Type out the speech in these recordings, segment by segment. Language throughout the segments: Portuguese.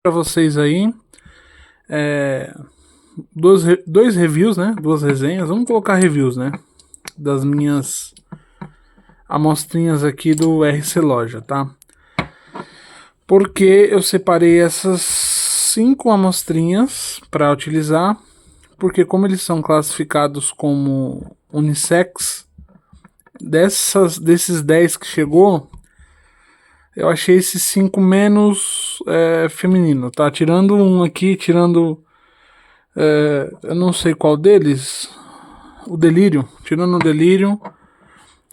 Para vocês aí dois reviews, né? Duas resenhas. Vamos colocar reviews, né? Das minhas amostrinhas aqui do RC Loja, tá? Porque eu separei essas 5 amostrinhas para utilizar, porque como eles são classificados como unissex, desses 10 que chegou, eu achei esses 5 menos feminino, tá? Tirando um aqui, eu não sei qual deles, o Delírio, tirando o Delírio,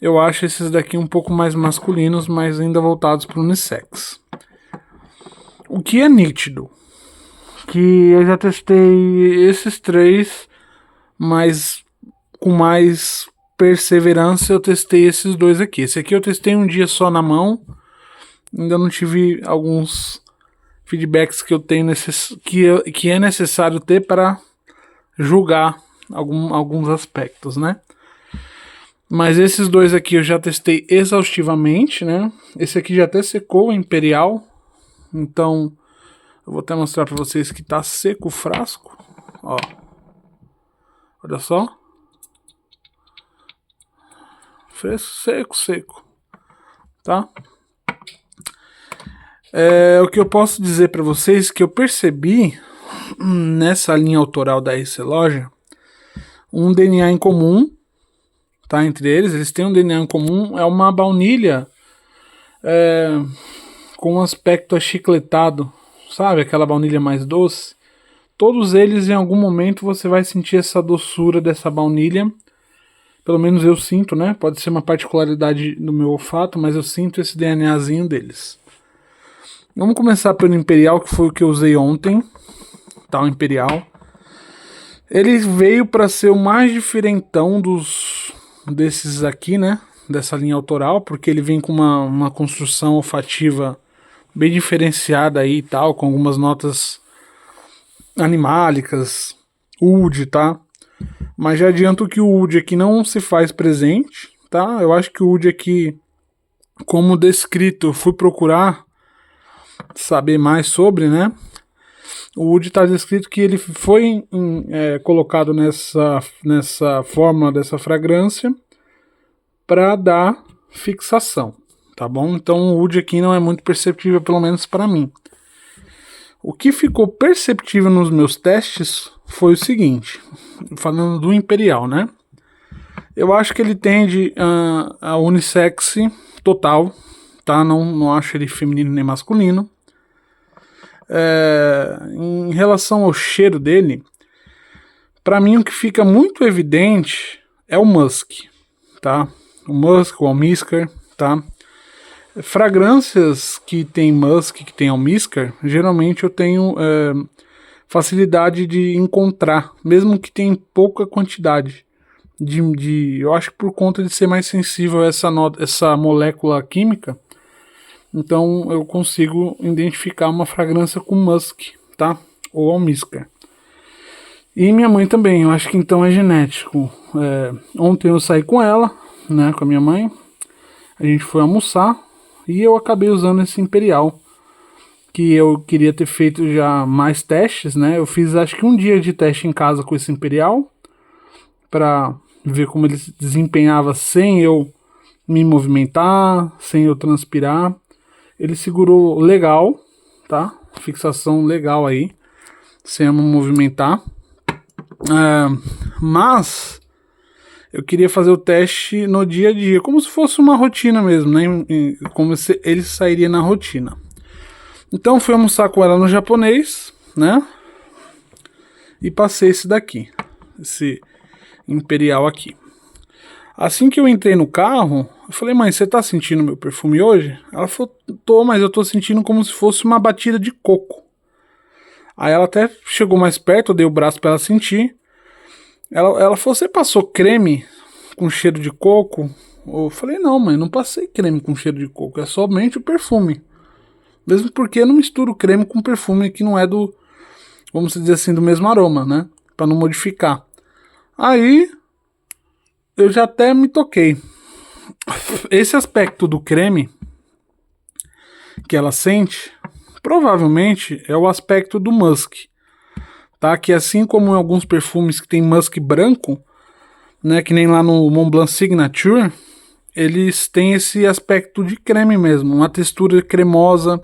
eu acho esses daqui um pouco mais masculinos, mas ainda voltados para o unissex. O que é nítido, que eu já testei esses 3, mas com mais perseverança eu testei esses 2 aqui. Esse aqui eu testei um dia só na mão, ainda não tive alguns feedbacks que eu tenho que é necessário ter para julgar alguns aspectos, né? Mas esses 2 aqui eu já testei exaustivamente, né? Esse aqui já até secou, o Imperial. Então, eu vou até mostrar para vocês que tá seco o frasco. Ó. Olha só. Fresco, seco. Tá? O que eu posso dizer para vocês que eu percebi nessa linha autoral da RC Loja um DNA em comum, tá? Entre eles têm um DNA em comum, é uma baunilha com um aspecto achicletado, sabe? Aquela baunilha mais doce. Todos eles, em algum momento, você vai sentir essa doçura dessa baunilha. Pelo menos eu sinto, né? Pode ser uma particularidade do meu olfato, mas eu sinto esse DNAzinho deles. Vamos começar pelo Imperial, que foi o que eu usei ontem. Tá, o Imperial. Ele veio para ser o mais diferentão desses aqui, né? Dessa linha autoral, porque ele vem com uma construção olfativa bem diferenciada aí e tal, com algumas notas animálicas, oud, tá? Mas já adianto que o oud aqui não se faz presente, tá? Eu acho que o oud aqui, como descrito, eu fui procurar saber mais sobre, né? O oud está descrito que ele foi colocado nessa forma dessa fragrância para dar fixação, tá bom? Então o oud aqui não é muito perceptível, pelo menos para mim. O que ficou perceptível nos meus testes foi o seguinte, falando do Imperial, né? Eu acho que ele tende a unissex total, tá? Não acho ele feminino nem masculino. Em relação ao cheiro dele, para mim o que fica muito evidente é o musk, tá? O musk, o almíscar, tá? Fragrâncias que tem musk, que tem almíscar, geralmente eu tenho facilidade de encontrar, mesmo que tenha pouca quantidade. Eu acho que por conta de ser mais sensível a essa molécula química, então eu consigo identificar uma fragrância com musk, tá? Ou almíscar. E minha mãe também, eu acho que então é genético. Ontem eu saí com ela, né, com a minha mãe, a gente foi almoçar e eu acabei usando esse Imperial, que eu queria ter feito já mais testes, né? Eu fiz acho que um dia de teste em casa com esse Imperial, para ver como ele se desempenhava sem eu me movimentar, sem eu transpirar. Ele segurou legal, tá? Fixação legal aí, sem eu me movimentar. Mas eu queria fazer o teste no dia a dia, como se fosse uma rotina mesmo, né? Como se ele sairia na rotina. Então fui almoçar com ela no japonês, né? E passei esse daqui, esse Imperial aqui. Assim que eu entrei no carro, eu falei, mãe, você tá sentindo meu perfume hoje? Ela falou, tô, mas eu tô sentindo como se fosse uma batida de coco. Aí ela até chegou mais perto, eu dei o braço pra ela sentir. Ela falou, você passou creme com cheiro de coco? Eu falei, não, mãe, não passei creme com cheiro de coco, é somente o perfume. Mesmo porque eu não misturo creme com perfume que não é do, vamos dizer assim, do mesmo aroma, né? Pra não modificar. Aí eu já até me toquei. Esse aspecto do creme que ela sente, provavelmente é o aspecto do musk, tá? Que assim como em alguns perfumes que tem musk branco, né, que nem lá no Montblanc Signature, eles têm esse aspecto de creme mesmo, uma textura cremosa,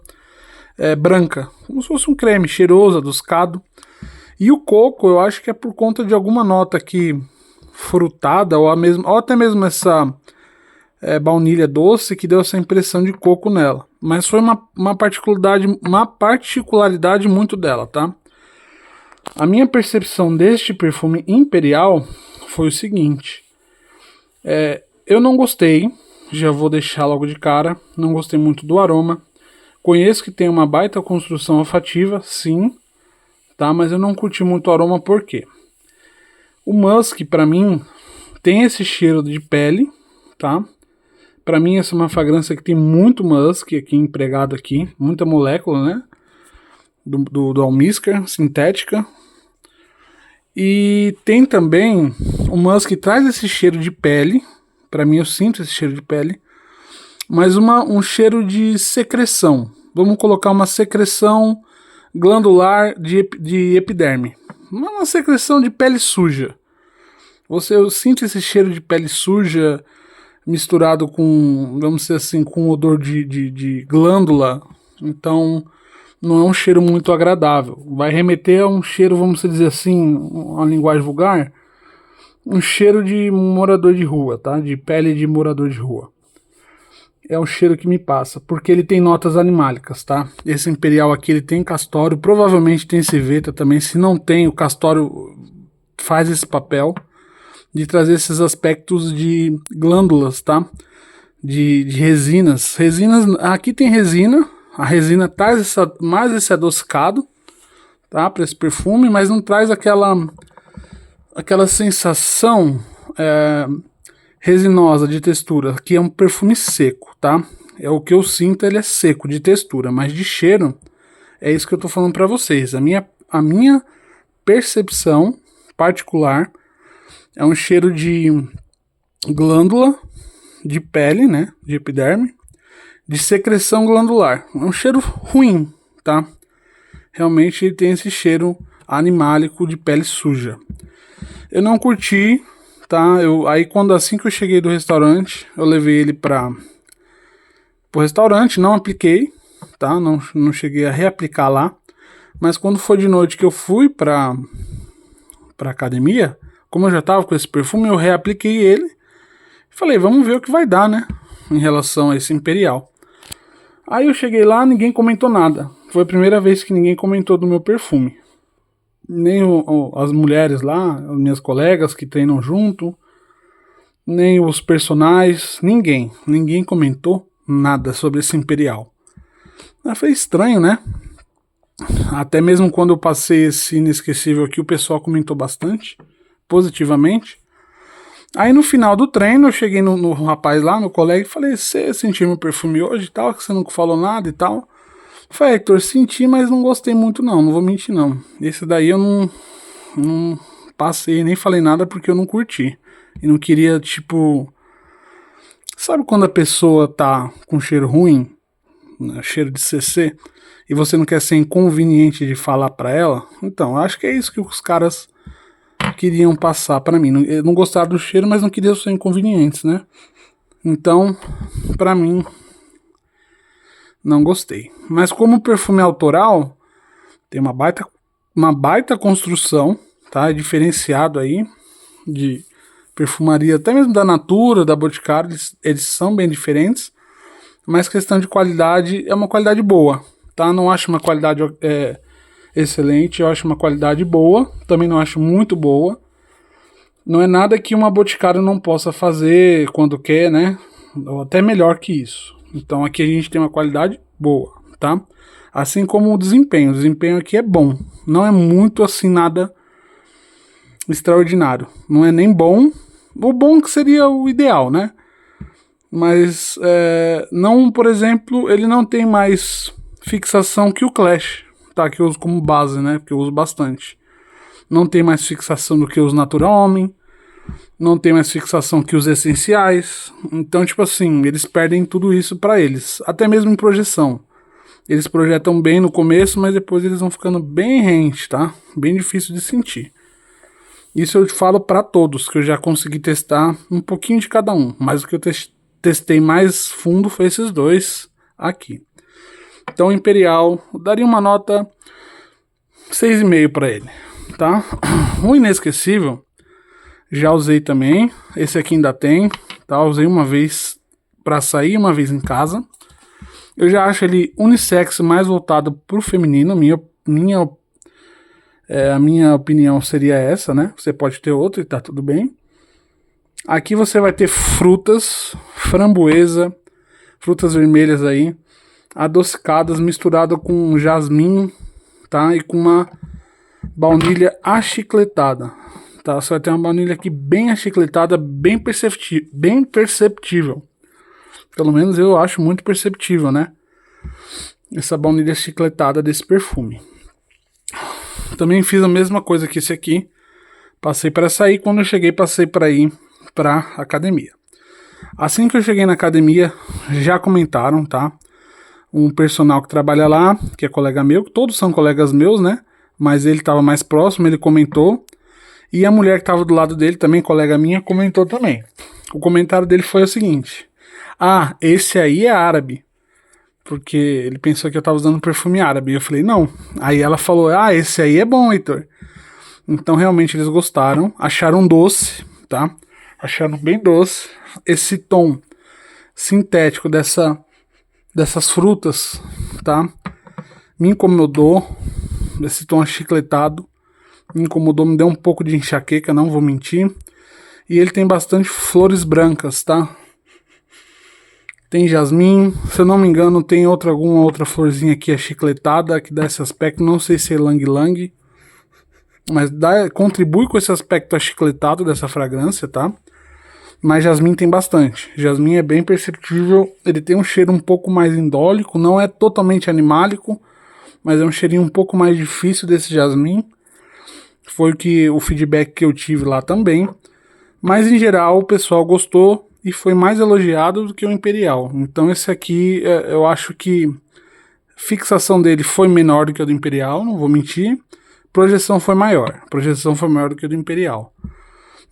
branca, como se fosse um creme cheiroso, adocicado. E o coco, eu acho que é por conta de alguma nota aqui frutada, ou até mesmo essa baunilha doce que deu essa impressão de coco nela. Mas foi uma particularidade muito dela, tá? A minha percepção deste perfume Imperial foi o seguinte. Eu não gostei, já vou deixar logo de cara, não gostei muito do aroma. Conheço que tem uma baita construção olfativa, sim, tá? Mas eu não curti muito o aroma, por quê? O musk, pra mim, tem esse cheiro de pele, tá? Pra mim, essa é uma fragrância que tem muito musk aqui empregado aqui, muita molécula, né? Do almíscar, sintética. E tem também o musk que traz esse cheiro de pele. Pra mim, eu sinto esse cheiro de pele. Mas um cheiro de secreção. Vamos colocar uma secreção glandular de epiderme. Uma secreção de pele suja. Eu sinto esse cheiro de pele suja misturado com, vamos dizer assim, com odor de glândula. Então, não é um cheiro muito agradável. Vai remeter a um cheiro, vamos dizer assim, uma linguagem vulgar, um cheiro de morador de rua, tá? De pele de morador de rua. É o cheiro que me passa, porque ele tem notas animálicas, tá? Esse Imperial aqui, ele tem castório, provavelmente tem civeta também. Se não tem, o castório faz esse papel de trazer esses aspectos de glândulas, tá? De resinas. Aqui tem resina, a resina traz mais esse adocicado, tá? Para esse perfume, mas não traz aquela sensação resinosa de textura, que é um perfume seco, tá? É o que eu sinto, ele é seco de textura, mas de cheiro, é isso que eu tô falando para vocês. A minha percepção particular é um cheiro de glândula, de pele, né? De epiderme, de secreção glandular. É um cheiro ruim, tá? Realmente ele tem esse cheiro animálico de pele suja. Eu não curti, tá? Assim que eu cheguei do restaurante, eu levei ele pro restaurante, não apliquei, tá? Não cheguei a reaplicar lá. Mas quando foi de noite que eu fui pra academia, como eu já tava com esse perfume, eu reapliquei ele. Falei, vamos ver o que vai dar, né? Em relação a esse Imperial. Aí eu cheguei lá, ninguém comentou nada. Foi a primeira vez que ninguém comentou do meu perfume. Nem as mulheres lá, as minhas colegas que treinam junto, nem os personagens, ninguém comentou nada sobre esse Imperial. Foi estranho, né? Até mesmo quando eu passei esse inesquecível aqui, o pessoal comentou bastante, positivamente. Aí no final do treino, eu cheguei no rapaz lá, no colega, e falei, você sentiu meu perfume hoje e tal, que você não falou nada e tal? Eu falei, Hector, senti, mas não gostei muito não vou mentir não. Esse daí eu não passei, nem falei nada porque eu não curti. E não queria, tipo... Sabe quando a pessoa tá com cheiro ruim, né, cheiro de CC, e você não quer ser inconveniente de falar pra ela? Então, acho que é isso que os caras queriam passar pra mim. Não gostaram do cheiro, mas não queriam ser inconvenientes, né? Então, pra mim, não gostei. Mas como perfume autoral, tem uma baita construção, tá? É diferenciado aí de perfumaria, até mesmo da Natura, da Boticário, eles são bem diferentes, mas questão de qualidade, é uma qualidade boa, tá? Não acho uma qualidade excelente, eu acho uma qualidade boa, também não acho muito boa. Não é nada que uma Boticário não possa fazer quando quer, né? Ou até melhor que isso. Então aqui a gente tem uma qualidade boa, tá? Assim como o desempenho aqui é bom, não é muito assim nada extraordinário, não é nem bom, o bom que seria o ideal, né? Mas não, por exemplo, ele não tem mais fixação que o Clash, tá? Que eu uso como base, né? Porque eu uso bastante. Não tem mais fixação do que os Natura Homem, não tem mais fixação que os essenciais. Então, tipo assim, eles perdem tudo isso pra eles, até mesmo em projeção. Eles projetam bem no começo, mas depois eles vão ficando bem rente, tá? Bem difícil de sentir. Isso eu falo para todos, que eu já consegui testar um pouquinho de cada um. Mas o que eu testei mais fundo foi esses dois aqui. Então o Imperial, eu daria uma nota 6,5 para ele, tá? O Inesquecível, já usei também. Esse aqui ainda tem, tá? Usei uma vez para sair, uma vez em casa. Eu já acho ele unissex, mais voltado pro feminino. A minha opinião seria essa, né? Você pode ter outro e tá tudo bem. Aqui você vai ter frutas, framboesa, frutas vermelhas aí, adocicadas, misturado com jasmim, tá? E com uma baunilha achicletada, tá? Você vai ter uma baunilha aqui bem achicletada, bem perceptível. Pelo menos eu acho muito perceptível, né? Essa baunilha chicletada desse perfume. Também fiz a mesma coisa que esse aqui. Passei para sair. Quando eu cheguei, passei para ir para academia. Assim que eu cheguei na academia, já comentaram, tá? Um personal que trabalha lá, que é colega meu, todos são colegas meus, né? Mas ele estava mais próximo, ele comentou. E a mulher que estava do lado dele, também colega minha, comentou também. O comentário dele foi o seguinte: ah, esse aí é árabe. Porque ele pensou que eu tava usando perfume árabe. E eu falei, não. Aí ela falou, ah, esse aí é bom, Heitor. Então realmente eles gostaram. Acharam doce, tá? Acharam bem doce. Esse tom sintético dessas frutas, tá? Me incomodou. Esse tom achicletado. Me incomodou, me deu um pouco de enxaqueca, não vou mentir. E ele tem bastante flores brancas, tá? Tem jasmim, se eu não me engano tem alguma outra florzinha aqui achicletada que dá esse aspecto, não sei se é lang lang, mas contribui com esse aspecto achicletado dessa fragrância, tá? Mas jasmim tem bastante, jasmim é bem perceptível, ele tem um cheiro um pouco mais indólico, não é totalmente animálico, mas é um cheirinho um pouco mais difícil desse jasmim, foi o feedback que eu tive lá também, mas em geral o pessoal gostou, e foi mais elogiado do que o Imperial. Então esse aqui, eu acho que a fixação dele foi menor do que a do Imperial, não vou mentir. Projeção foi maior do que a do Imperial.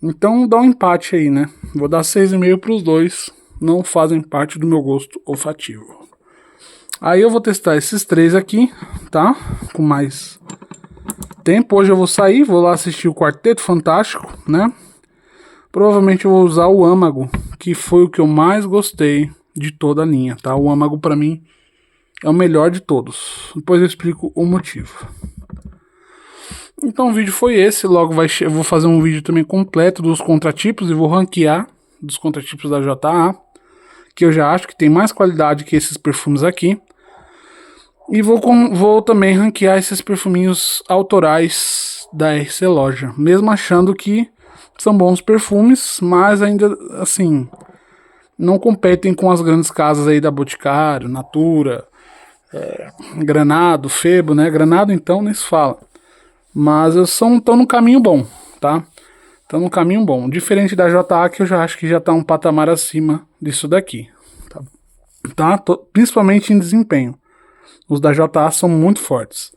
Então dá um empate aí, né? Vou dar 6,5 para os dois, não fazem parte do meu gosto olfativo. Aí eu vou testar esses três aqui, tá? Com mais tempo. Hoje eu vou sair, vou lá assistir o Quarteto Fantástico, né? Provavelmente eu vou usar o âmago, que foi o que eu mais gostei de toda a linha, tá? O âmago pra mim é o melhor de todos. Depois eu explico o motivo. Então o vídeo foi esse. Logo eu vou fazer um vídeo também completo dos contratipos e vou ranquear dos contratipos da JA, que eu já acho que tem mais qualidade que esses perfumes aqui. E vou também ranquear esses perfuminhos autorais da RC Loja, mesmo achando que são bons perfumes, mas ainda assim não competem com as grandes casas aí da Boticário, Natura, Granado, Febo, né? Granado então nem se fala. Mas estão no caminho bom, tá? Estão no caminho bom. Diferente da JA, que eu já acho que já está um patamar acima disso daqui. Tá? Principalmente em desempenho. Os da JA são muito fortes.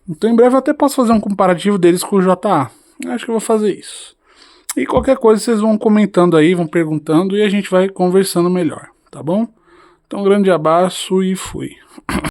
Então em breve eu até posso fazer um comparativo deles com o JA. Acho que eu vou fazer isso. E qualquer coisa vocês vão comentando aí, vão perguntando e a gente vai conversando melhor, tá bom? Então um grande abraço e fui.